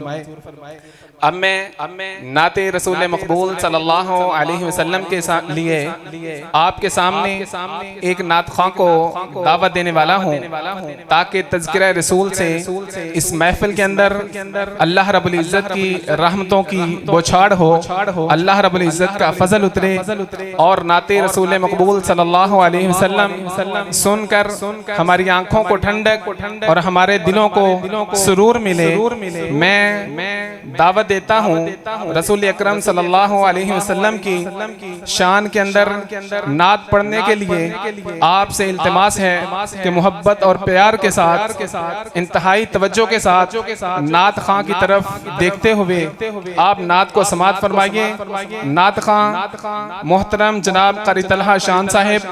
अब मैं नाते रसूल मकबूल सल्लल्लाहु अलैहि वसल्लम के लिए आपके सामने एक नात ख़्वां को दावत देने वाला हूँ, ताकि तज़किरा रसूल से इस महफिल के अंदर अल्लाह रब्बुल इज़्ज़त की रहमतों की बौछार हो, अल्लाह रब्बुल इज़्ज़त का फजल उतरे और नाते रसूल मकबूल सल्लल्लाहु अलैहि वसल्लम सुनकर हमारी आंखों को ठंडक और हमारे दिलों को सुरूर मिले। मैं दावत देता हूँ रसूल अकरम सल्लल्लाहु अलैहि वसल्लम की शान के अंदर नात पढ़ने के लिए आपसे इल्तिमास है कि मोहब्बत और प्यार के साथ इंतहाई तवज्जो के साथ नात खां की तरफ देखते हुए आप नात को समाअत फरमाइए। नात खां मोहतरम जनाब कारी तलहा शान साहिब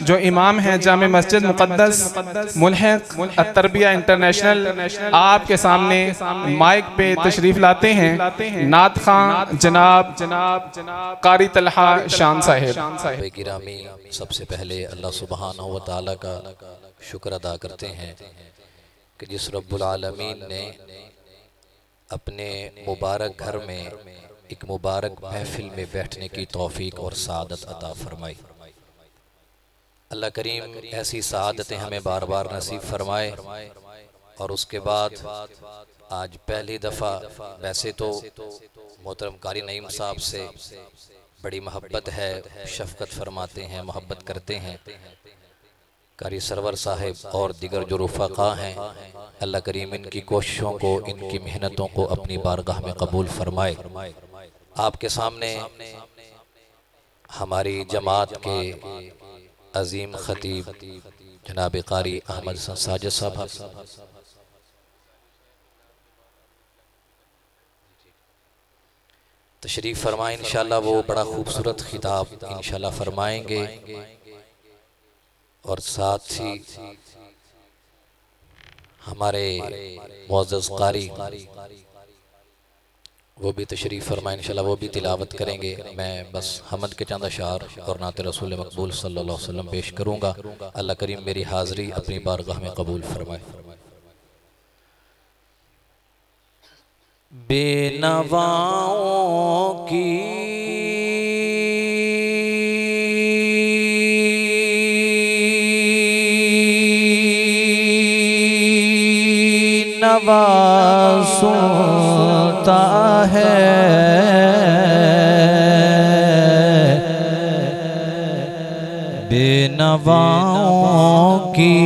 जो इमाम हैं जामे मस्जिद मुक़द्दस मुल्हिक अत-तरबिया इंटरनेशनल, आपके सामने माइक पे तशरीफ लाते हैं नात खां जनाब कारी तलहा शान साहिब। गिरामी, सबसे पहले अल्लाह सुब्हानहू व तआला का शुक्र अदा करते हैं कि जिस रब्बुल आलमीन ने अपने मुबारक घर में एक मुबारक महफिल में बैठने की तौफीक और सआदत अता फरमाई। अल्लाह करीम ऐसी सआदतें हमें बार बार नसीब फरमाए। और उसके बाद आज पहली दफ़ा, वैसे तो मोहतरम कारी नईम साहब से बड़ी मोहब्बत है, शफ़क़त फरमाते हैं, मोहब्बत करते हैं कारी सरवर साहिब और दिगर जो रुफ़क़ा हैं, अल्लाह करीम इनकी कोशिशों को, इनकी मेहनतों को अपनी बारगाह में कबूल फरमाए। आपके सामने हमारी जमात के अजीम ख़तीब जनाब कारी अहमद साजिद साहब तशरीफ़ फरमाएं। इंशाअल्लाह वो बड़ा खूबसूरत खिताब इंशाअल्लाह फरमाएंगे और साथ ही हमारे मुअज़्ज़ज़ कारी वो भी तशरीफ़ फरमाएं, इंशाअल्लाह वो भी तिलावत करेंगे। मैं बस हमद के चंद अशार और नाते रसूल मकबूल सल्लल्लाहु अलैहि वसल्लम पेश करूँगा। अल्लाह करीम मेरी हाज़री अपनी बारगाह में कबूल फरमाए। बेनवाओं की नवा सुनता है, बेनवाओं की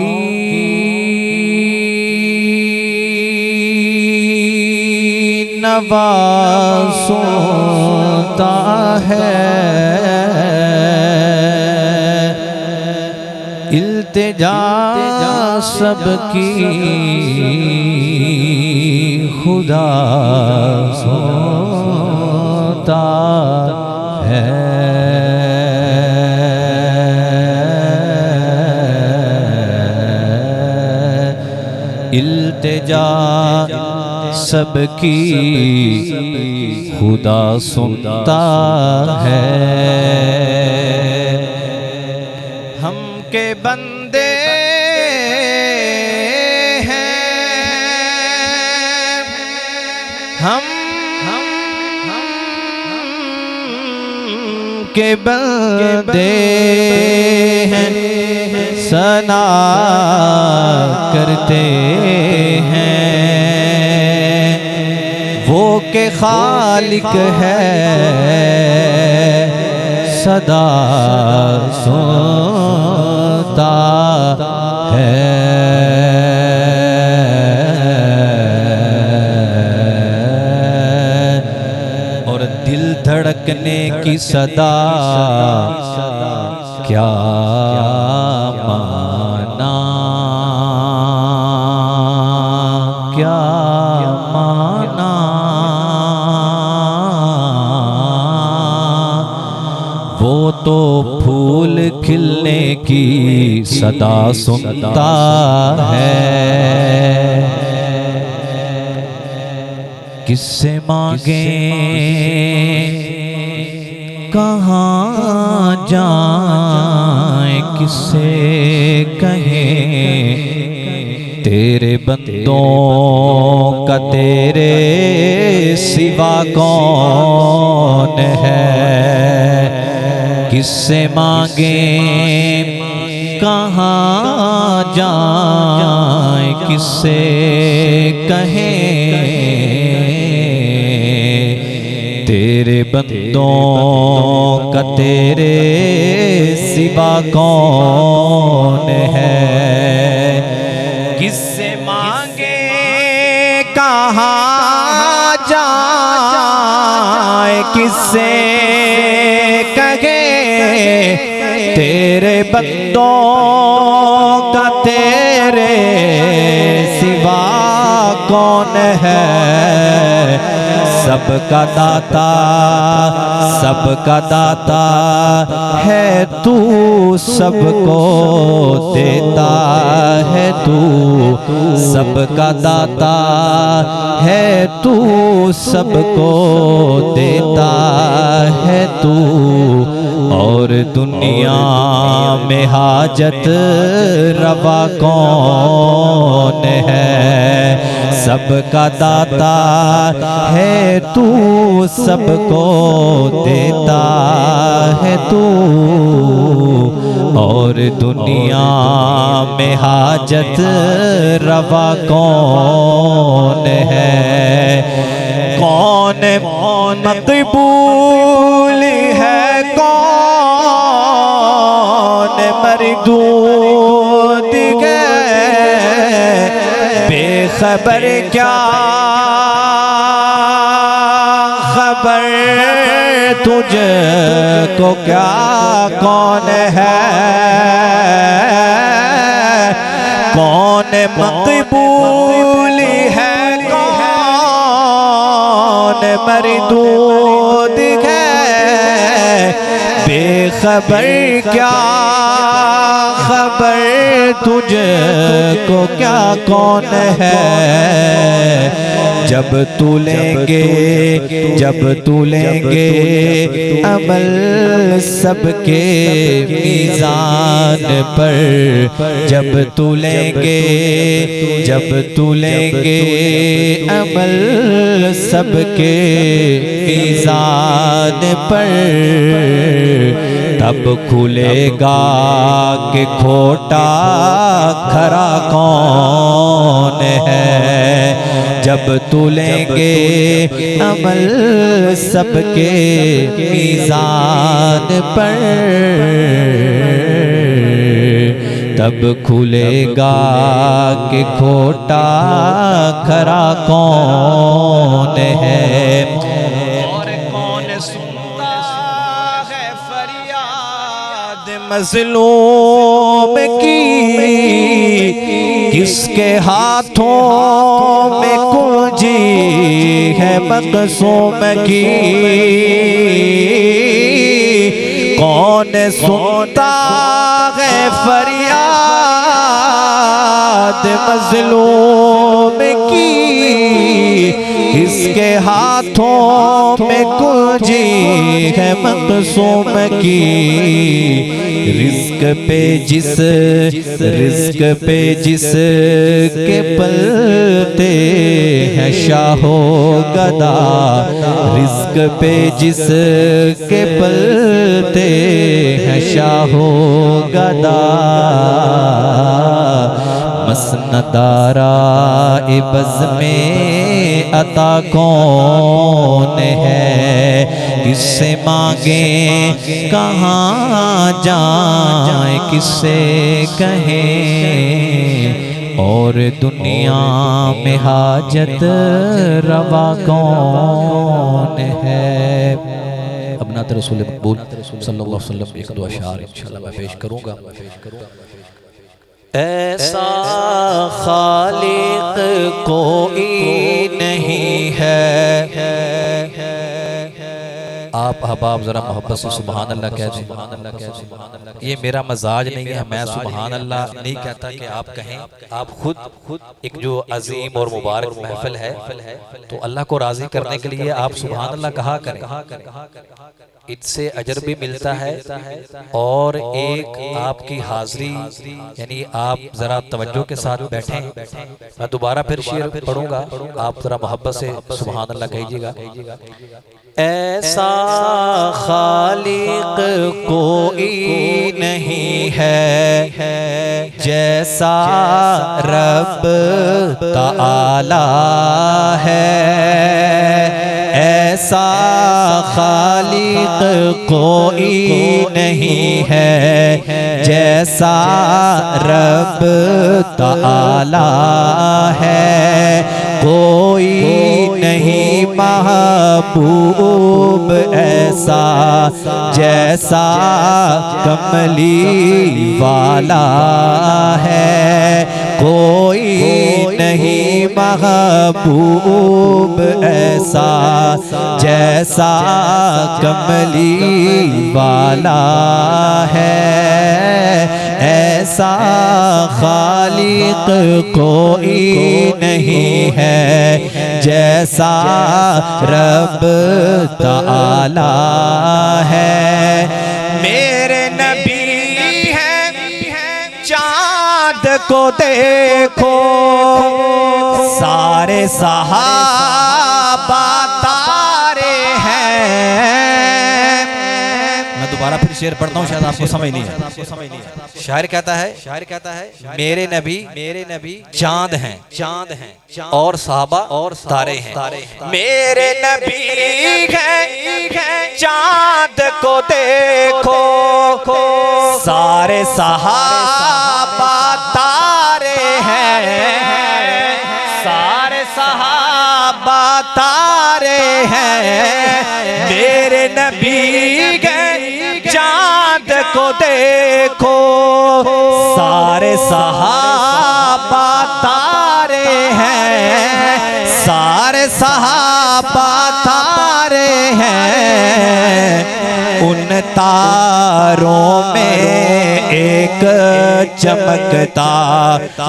नवा सुनता है, इल्तिजा सबकी खुदा सुनता है। इल्तिजा सबकी खुदा सुनता है। हम के बंदे हैं, हम के बंदे हैं, सना करते हैं वो के खालिक है, सदा सुनता है। और दिल धड़कने की सदा क्या माना, क्या माना, वो तो फूल खिलने की सदा सुनता है। किससे मांगे कहाँ जाएं, किससे कहें तेरे बंदों का तेरे सिवा कौन है, किससे मांगे कहाँ जाए, किससे कहें। तेरे बंदों का तेरे सिवा कौन है, किससे मांगे कहाँ जाए, किससे कहे। तेरे बंदों का तेरे सिवा कौन है, सबका दाता सबका दाता है तू, सबको देता है तू, सबका दाता है तू, सबको देता है तू। और दुनिया में हाजत रवा कौन है, सबका दाता है तू, सबको देता है तू। और दुनिया में हाजत रवा कौन है, कौन मकबूल है, कौन मरदूद है, बेखबर क्या खबर तुझको क्या कौन है, कौन मकबूल है, कौन मरदूद है, बेखबर क्या खबर तुझको क्या कौन है। जब तू लेंगे अमल सबके मीज़ान पर, जब तू लेंगे अमल सबके मीज़ान पर, तब खुलेगा कि खोटा खरा कौन है। जब तू लेंगे अमल सबके मीज़ान पर, तब खुलेगा कि खोटा खरा कौन है। और कौन सुनता है फरियाद मज़लूम की, किसके हाथों में कुंजी है मक़सूम की। कौन सुनता है फरियाद मज़लूम की, इसके हाथों में कुंजी है मक़सूम की। रिज़्क़ पे जिस के पलते हैं शाहो गदा, रिज़्क़ पे जिस के पलते हैं शाहो गदा। मसनदारा इबज़ में अता कौन है, किससे मांगे कहाँ जाए, किससे कहें। और दुनिया में हाजत रवा कौन है। अब नात रसूल मकबूल सल्लल्लाहु अलैहि वसल्लम एक दो अशआर इंशाअल्लाह मैं पेश करूँगा। ऐसा खालिक कोई नहीं है, आप अहबाब ज़रा मोहब्बत से सुबहान अल्लाह कह दें। ये मेरा मजाज नहीं है, मैं सुबहान अल्लाह नहीं कहता कि आप कहें। आप खुद एक जो अजीम और मुबारक महफिल है, तो अल्लाह को राज़ी करने के लिए आप सुबहान अल्लाह कहा करें, इससे अजर भी मिलता है। और एक आपकी हाज़री, यानी आप ज़रा तवज्जो के साथ बैठें। मैं दोबारा फिर शेर पढ़ूंगा, आप ज़रा मोहब्बत से सुबहान अल्लाह कहिएगा। ऐसा खालिक कोई नहीं है जैसा रब ताला है। ऐसा खालिक कोई नहीं है जैसा रब ताला है। कोई नहीं महबूब ऐसा जैसा कमली वाला है। कोई नहीं महबूब ऐसा जैसा कमली वाला है। ऐसा खालिक कोई नहीं है जैसा रब ताला है। मेरे नबी हैं चाँद को देखो, सारे सहाबा तारे हैं। मैं दोबारा फिर शेर पढ़ता हूँ, शायद आपको समझ नहीं है। शायर कहता है मेरे नबी चांद हैं और साहबा और तारे हैं। मेरे नबी हैं चांद को देखो, सारे सहाबा तारे हैं। सारे सहाबा तारे हैं। मेरे नबी चांद को देखो, सारे सहाबा तारे हैं। सारे सहाबा तारे हैं। उन तारों में एक चमकता,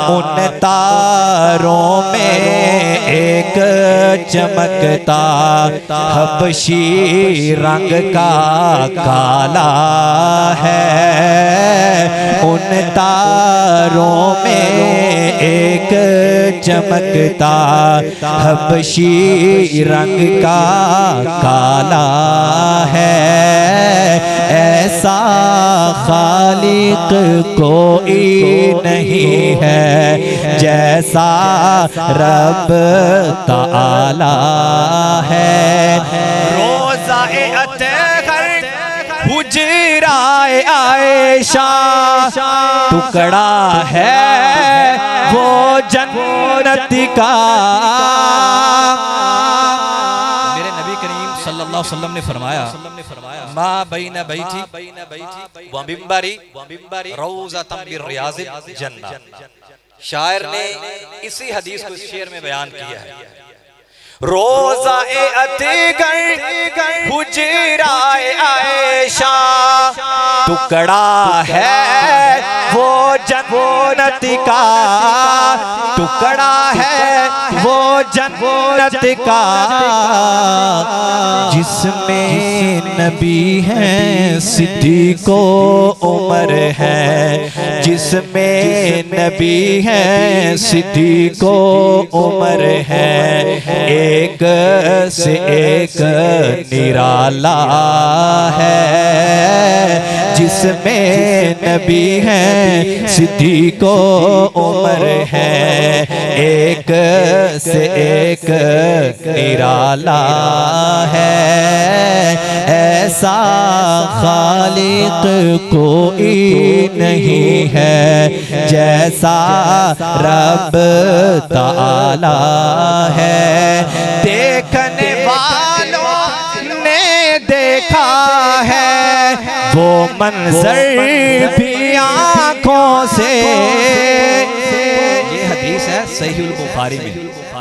उन तारों में एक चमकता हबशी रंग का काला है। उन तारों में एक चमकता हबशी रंग का काला है। ऐसा खालिक कोई नहीं है जैसा रब ताला है। रोज़ाए अतहर हुजराए आयशा टुकड़ा है वो जन्नत का। मेरे नबी करीम सल्लल्लाहु अलैहि वसल्लम ने फरमाया मा बैना बैती व मिंबरी रौज़तम मिन रियाज़िल जन्नह। शायर ने इसी हदीस को इस शेर में बयान किया है। रोज़ाए अतिगर हुजराए आयशा टुकड़ा है वो जन्नत का। टुकड़ा है वो जन्नत का जिसमें नबी हैं सिद्दीक़ो उमर है। जिसमें नबी हैं सिद्दीक़ो उमर है। एक से एक निराला है। जिसमें नबी हैं सिद्दीक़ो उमर है। एक से एक निराला है। ऐसा खालिक कोई नहीं है जैसा रब ताला है। देखने वालों ने देखा है वो मंजर भी आँखों से। ये हदीस है सहीहुल बुखारी में।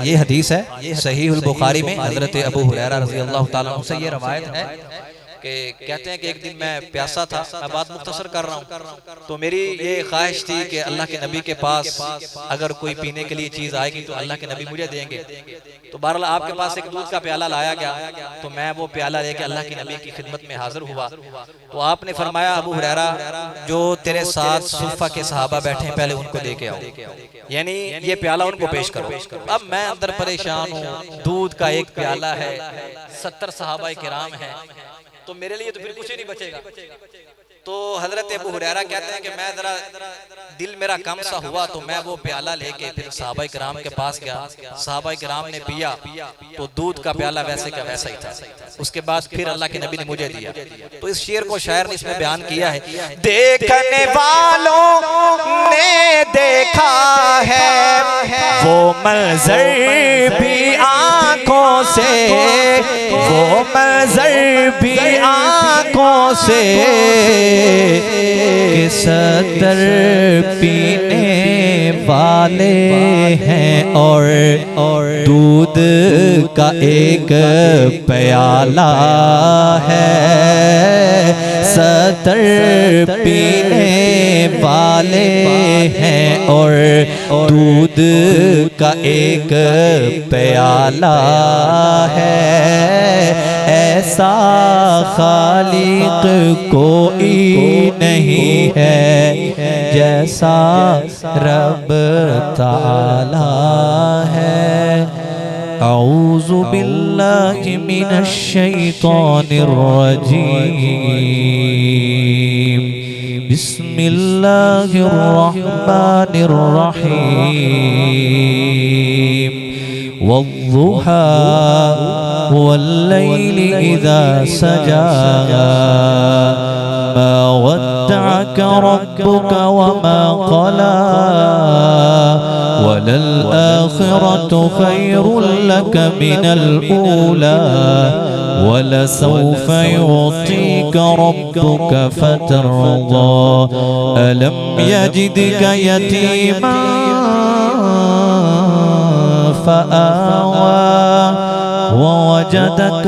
ये हदीस है सहीहुल बुखारी में। हज़रत अबू हुरैरा रज़ी अल्लाह ताला अन्हु से ये रवायत है कि कहते हैं कि एक दिन मैं प्यासा था, मैं बात मुख्तसर कर रहा हूँ, तो मेरी ये ख्वाहिश थी कि अल्लाह के नबी के पास अगर कोई पीने के लिए चीज़ आएगी तो अल्लाह के नबी मुझे देंगे। तो बहरहाल आपके पास एक दूध का प्याला लाया गया, तो मैं वो प्याला लेके अल्लाह के नबी की खिदमत में हाजिर हुआ। तो आपने फरमाया, अबू हुरैरा, जो तेरे साथ सुफ़ा के सहाबा बैठे हैं पहले उनको दे के आओ, यानी ये प्याला उनको पेश करो। अब मैं अंदर परेशान हूँ, दूध का एक प्याला है, 70 सहाबा किराम है, तो मेरे लिए तो फिर कुछ ही नहीं बचेगा। तो हजरत अबू हुरैरा कहते हैं कि मैं जरा दिल मेरा कम सा हुआ, तो मैं वो प्याला लेके फिर सहाबा किराम के पास गया। सहाबा किराम ने पिया तो दूध का प्याला वैसे का वैसा ही था। उसके बाद फिर अल्लाह के नबी ने मुझे दिया। तो इस शेर को शायर ने इसमें बयान किया है, देखने वालों ने देखा है वो मंजर भी आंखों से, वो मंजर भी आंखों से, कि 70 पीने वाले हैं और दूध का एक प्याला है। 70 पीने वाले हैं और दूध का एक प्याला है। ऐसा खालिक कोई नहीं है जैसा रब ताला है। औज़ु बिल्लाहि मिनश शैतानिर रजीम। बिस्मिल्लाहिर रहमानिर रहीम। वद्दुहा वल्लैलि इज़ा सजा मा वद्दअक रब्बुक वमा क़ला वलल आखिरतु खैरुल लक मिनल ऊला वलसौफ युअतीक रब्बुक फतर्दा अलम यजिदक यतीमन फआवा ववजदक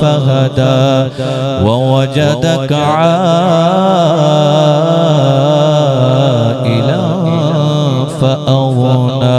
फहदा ववजदक आइलन फअगना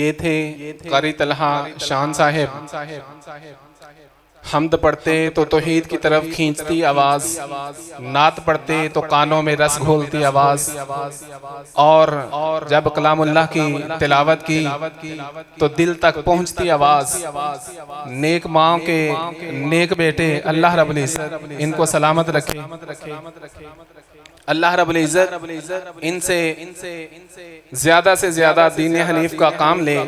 ये थे कारी तलहा शान साहिब। हमद पढ़ते तो तौहीद की तरफ खींचती आवाज, नात पढ़ते तो कानों में रस घोलती आवाज, और जब कलामुल्लाह की तिलावत की तो दिल तक पहुंचती आवाज। नेक माँ के नेक बेटे अल्लाह रब्बुल इज्जत इनको सलामत रखे। अल्लाह रब्बुल इज्जत इनसे ज्यादा से ज्यादा दीन हनीफ का काम ले,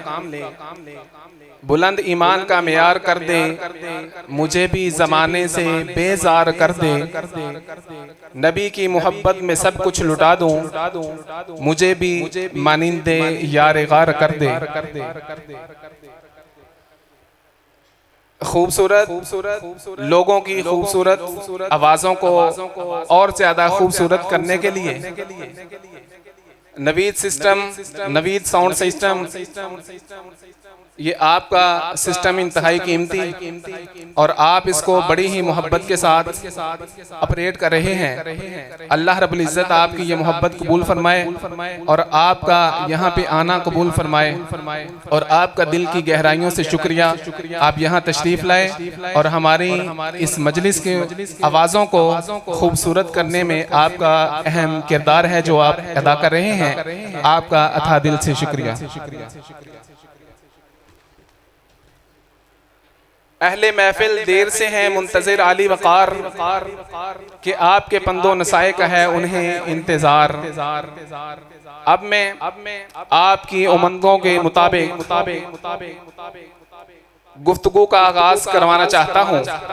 बुलंद ईमान का मेयार कर दे, मुझे भी ज़माने से बेजार कर दे। नबी की मोहब्बत में सब कुछ लुटा दूं, मुझे भी मानिंदे यार गार कर दे। खूबसूरत लोगों की खूबसूरत आवाज़ों को और ज़्यादा खूबसूरत करने के लिए Naveed system, Naveed sound system, ये आपका सिस्टम इंतहाई कीमती, और आप इसको बड़ी ही मोहब्बत के साथ ऑपरेट कर रहे हैं। अल्लाह रब्बुल इज्जत आपकी ये मोहब्बत कबूल फरमाए और आपका यहाँ पे आना कबूल फरमाए, और आपका दिल की गहराइयों से शुक्रिया आप यहाँ तशरीफ़ लाए और हमारी इस मजलिस के आवाज़ों को खूबसूरत करने में आपका अहम किरदार है जो आप अदा कर रहे हैं। आपका अथा दिल से शुक्रिया। अहले महफिल देर से हैं मुंतज़िर आली वक़ार कि आपके पंदो नसाए का है उन्हें इंतज़ार। अब मैं आपकी उमंगों के मुताबिक गुफ्तगू का आगाज करवाना चाहता हूँ